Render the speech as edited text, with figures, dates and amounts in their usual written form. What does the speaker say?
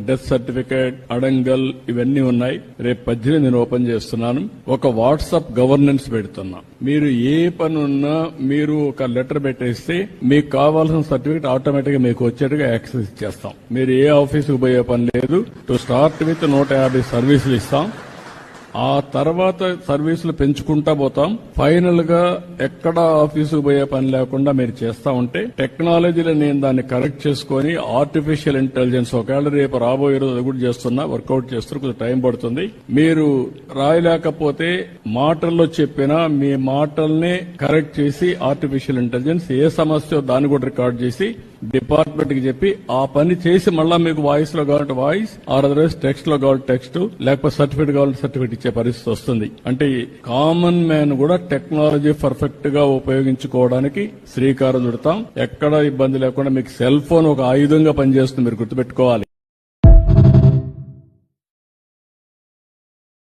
Death certificate, adangal ఇవన్నీ ఉన్నాయి. రేపు 18 నేను ఓపెన్ చేస్తున్నాను. ఒక వాట్సాప్ గవర్నెన్స్ పెడుతున్నా. మీరు ఏ పని ఉన్నా మీరు ఒక లెటర్ పెట్టేస్తే మీకు కావాల్సిన సర్టిఫికేట్ ఆటోమేటిక్ గా మీకు వచ్చేట్టుగా యాక్సెస్ ఇచ్చేస్తాం. మీరు ఏ ఆఫీసుకు పోయే పని లేదు. టు స్టార్ట్ విత్ 150 సర్వీసులు ఇస్తాం. ఆ తర్వాత సర్వీసులు పెంచుకుంటా పోతాం. ఫైనల్ గా ఎక్కడ ఆఫీసుకు పోయే పని లేకుండా మీరు చేస్తా ఉంటే టెక్నాలజీలో నేను దాన్ని కరెక్ట్ చేసుకుని ఆర్టిఫిషియల్ ఇంటెలిజెన్స్ ఒకవేళ రేపు రాబోయే రోజు అది కూడా చేస్తున్నా, వర్కౌట్ చేస్తున్నా, కొంచెం టైం పడుతుంది. మీరు రాయలేకపోతే మాటల్లో చెప్పినా మీ మాటల్ని కరెక్ట్ చేసి ఆర్టిఫిషియల్ ఇంటెలిజెన్స్ ఏ సమస్య దాన్ని కూడా రికార్డ్ చేసి డిపార్ట్మెంట్ కి చెప్పి ఆ పని చేసి మళ్ళా మీకు వాయిస్ లో కావాలంటే వాయిస్, అదర్వైజ్ టెక్స్ట్ లో కావాలంటే టెక్స్ట్, లేకపోతే సర్టిఫికేట్ కావాలంటే సర్టిఫికేట్ ఇచ్చే పరిస్థితి వస్తుంది. అంటే కామన్ మ్యాన్ కూడా టెక్నాలజీ పర్ఫెక్ట్ గా ఉపయోగించుకోవడానికి శ్రీకారం చుడతాం. ఎక్కడ ఇబ్బంది లేకుండా మీకు సెల్ ఫోన్ ఒక ఆయుధంగా పనిచేస్తుంది, మీరు గుర్తుపెట్టుకోవాలి.